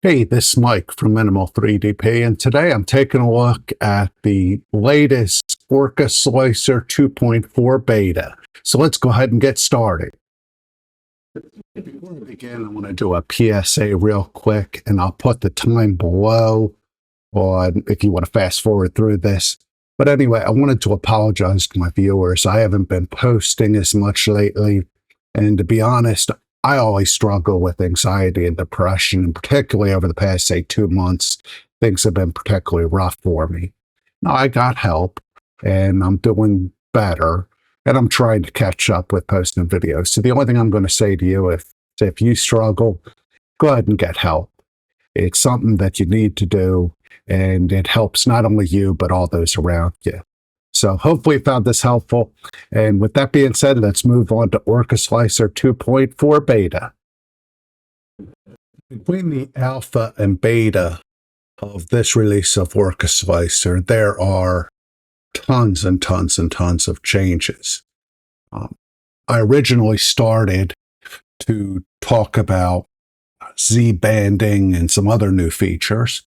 Hey, this is Mike from Minimal 3DP, and today I'm taking a look at the latest OrcaSlicer 2.4 beta. So let's go ahead and get started. Before we begin, I want to do a PSA real quick, and I'll put the time below on if you want to fast forward through this. But anyway, I wanted to apologize to my viewers. I haven't been posting as much lately, and to be honest, I always struggle with anxiety and depression, and particularly over the past, say, 2 months, things have been particularly rough for me. Now, I got help, and I'm doing better, and I'm trying to catch up with posting videos. So the only thing I'm going to say to you, if you struggle, go ahead and get help. It's something that you need to do, and it helps not only you, but all those around you. So hopefully you found this helpful. And with that being said, let's move on to OrcaSlicer 2.4 beta. Between the alpha and beta of this release of OrcaSlicer, there are tons and tons and tons of changes. I originally started to talk about Z banding and some other new features.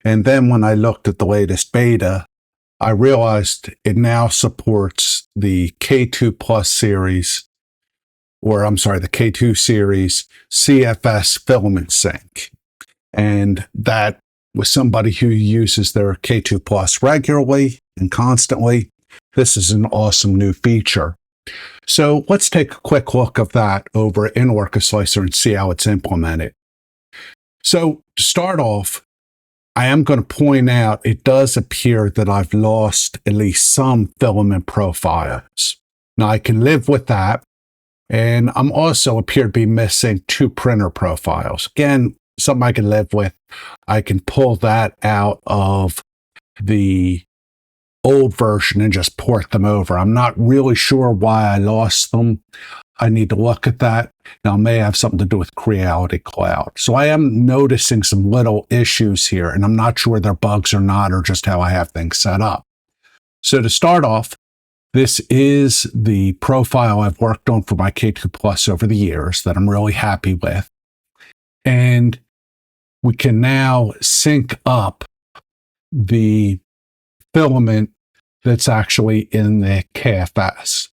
And then when I looked at the latest beta, I realized it now supports the K2 Plus series, or I'm sorry, the K2 series CFS Filament Sync. And that with somebody who uses their K2 Plus regularly and constantly, this is an awesome new feature. So let's take a quick look of that over in OrcaSlicer and see how it's implemented. So to start off, I am going to point out it does appear that I've lost at least some filament profiles. Now I can live with that, and I'm also appear to be missing 2 printer profiles. Again, something I can live with. I can pull that out of the old version and just port them over. I'm not really sure why I lost them. I need to look at that. Now, it may have something to do with Creality Cloud. So I am noticing some little issues here, and I'm not sure they're bugs or not, or just how I have things set up. So to start off, this is the profile I've worked on for my K2 Plus over the years that I'm really happy with. And we can now sync up the filament that's actually in the KFS.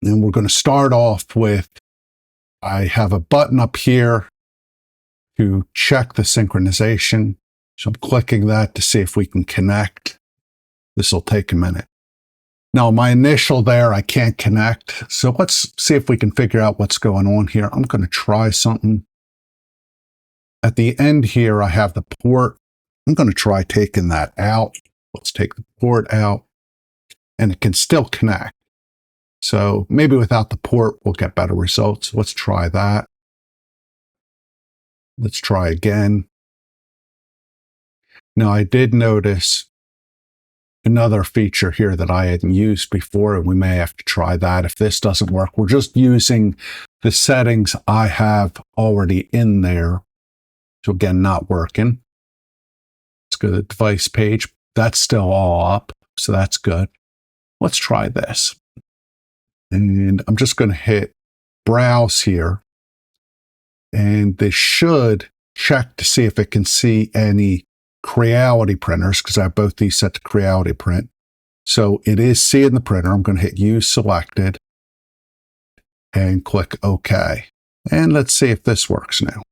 And we're going to start off with, I have a button up here to check the synchronization. So I'm clicking that to see if we can connect. This will take a minute. Now, my initial there, I can't connect. So let's see if we can figure out what's going on here. I'm going to try something. At the end here, I have the port. I'm going to try taking that out. Let's take the port out, and it can still connect. So maybe without the port, we'll get better results. Let's try that. Let's try again. Now, I did notice another feature here that I hadn't used before, and we may have to try that if this doesn't work. We're just using the settings I have already in there. So again, not working. Let's go to the device page. That's still all up, so that's good. Let's try this. And I'm just going to hit browse here. And this should check to see if it can see any Creality printers, because I have both these set to Creality print. So it is seeing the printer. I'm going to hit use selected and click OK. And let's see if this works now.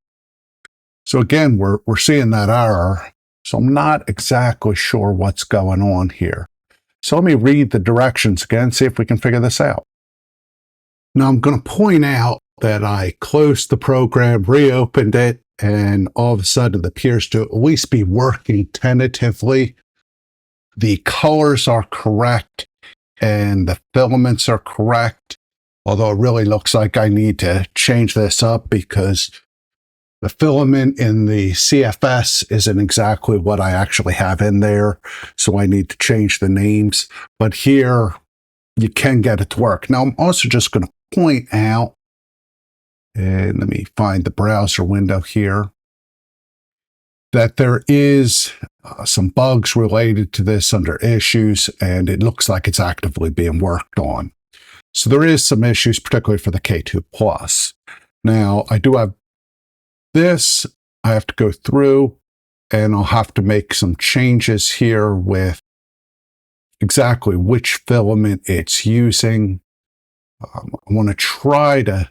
So again, we're seeing that error. So I'm not exactly sure what's going on here. So let me read the directions again, see if we can figure this out. Now I'm going to point out that I closed the program, reopened it, and all of a sudden it appears to at least be working tentatively. The colors are correct and the filaments are correct, although it really looks like I need to change this up because the filament in the CFS isn't exactly what I actually have in there, so I need to change the names. But here, you can get it to work. Now, I'm also just going to point out, and let me find the browser window here, that there is some bugs related to this under issues, and it looks like it's actively being worked on. So there is some issues, particularly for the K2 Plus. Now, I do have this I have to go through and I'll have to make some changes here with exactly which filament it's using. I want to try to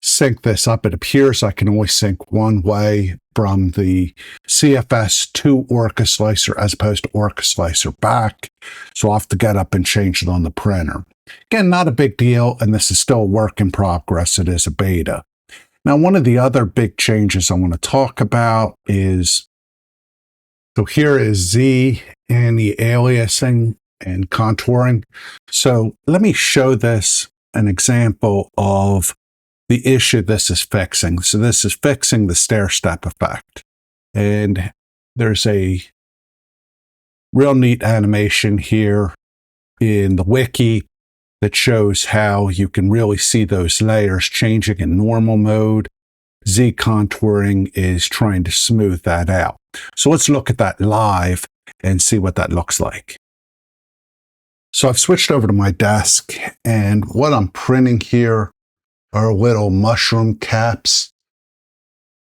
sync this up. It appears I can only sync one way from the CFS to OrcaSlicer as opposed to OrcaSlicer back. So I'll have to get up and change it on the printer. Again, not a big deal, and this is still a work in progress. It is a beta. Now, one of the other big changes I want to talk about is, so here is Z anti-aliasing and contouring. So let me show this an example of the issue this is fixing. So this is fixing the stair-step effect. And there's a real neat animation here in the wiki that shows how you can really see those layers changing in normal mode. Z contouring is trying to smooth that out. So let's look at that live and see what that looks like. So I've switched over to my desk, and what I'm printing here are little mushroom caps.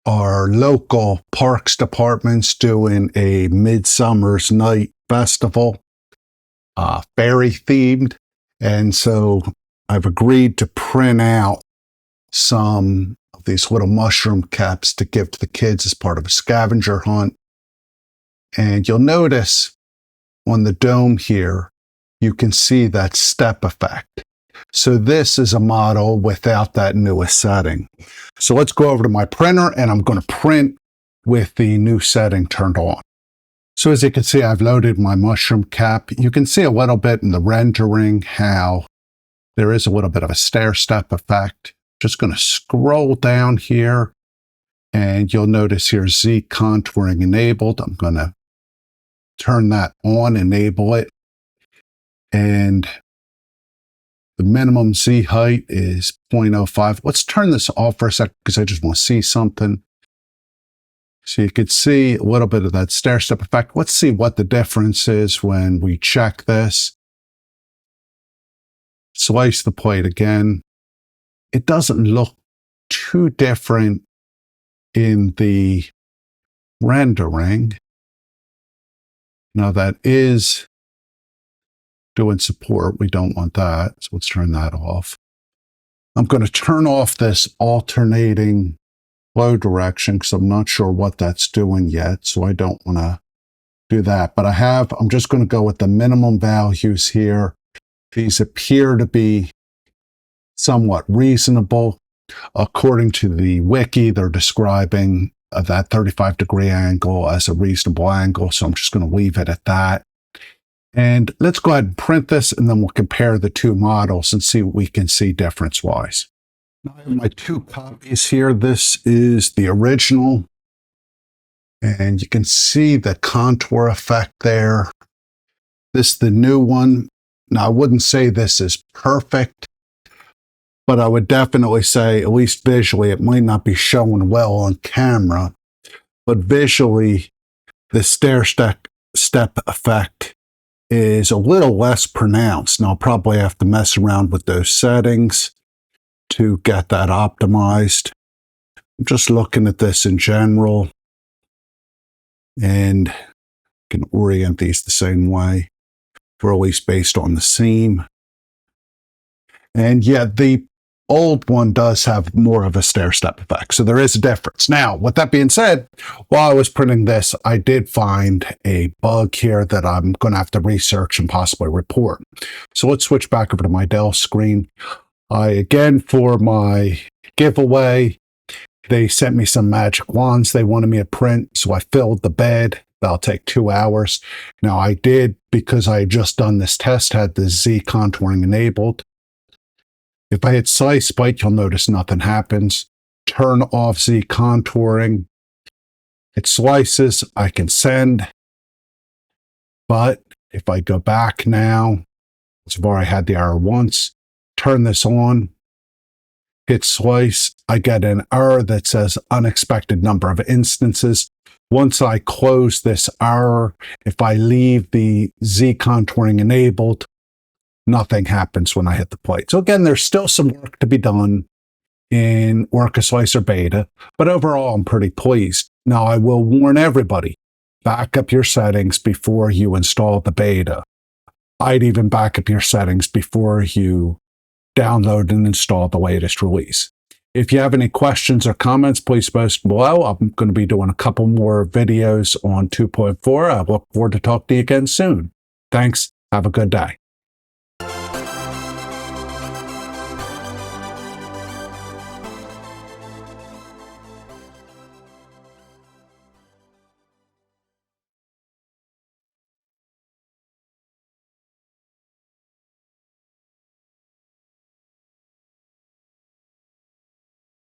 Our local parks department's doing a Midsummer's Night festival, fairy themed. And so I've agreed to print out some of these little mushroom caps to give to the kids as part of a scavenger hunt. And you'll notice on the dome here, you can see that step effect. So this is a model without that newest setting. So let's go over to my printer, and I'm going to print with the new setting turned on. So as you can see, I've loaded my mushroom cap. You can see a little bit in the rendering how there is a little bit of a stair-step effect. Just going to scroll down here, and you'll notice here Z contouring enabled. I'm going to turn that on, enable it. And the minimum Z height is 0.05. Let's turn this off for a second because I just want to see something. So you could see a little bit of that stair-step effect. Let's see what the difference is when we check this. Slice the plate again. It doesn't look too different in the rendering. Now that is doing support. We don't want that. So let's turn that off. I'm going to turn off this alternating flow direction because I'm not sure what that's doing yet. So I don't want to do that. But I'm just going to go with the minimum values here. These appear to be somewhat reasonable. According to the wiki, they're describing that 35-degree angle as a reasonable angle. So I'm just going to leave it at that. And let's go ahead and print this, and then we'll compare the two models and see what we can see difference-wise. Now I have my two copies here. This is the original, and you can see the contour effect there. This is the new one. Now, I wouldn't say this is perfect, but I would definitely say, at least visually, it might not be showing well on camera, but visually, the stair-step effect is a little less pronounced. Now, I'll probably have to mess around with those settings to get that optimized. I'm just looking at this in general, and I can orient these the same way, or at least based on the seam. And yet the old one does have more of a stair-step effect. So there is a difference. Now, with that being said, while I was printing this, I did find a bug here that I'm going to have to research and possibly report. So let's switch back over to my Dell screen. Again, for my giveaway, they sent me some magic wands they wanted me to print. So I filled the bed. That'll take 2 hours. Now I did, because I had just done this test, had the Z contouring enabled. If I hit slice spike, you'll notice nothing happens. Turn off Z contouring. It slices, I can send. But if I go back now, so far I had the error once, turn this on, hit slice, I get an error that says unexpected number of instances. Once I close this error, if I leave the Z contouring enabled, nothing happens when I hit the plate. So again, there's still some work to be done. in OrcaSlicer Beta, but overall I'm pretty pleased. Now I will warn everybody, back up your settings before you install the beta. I'd even back up your settings before you download and install the latest release. If you have any questions or comments, please post below. I'm going to be doing a couple more videos on 2.4. I look forward to talking to you again soon. Thanks. Have a good day.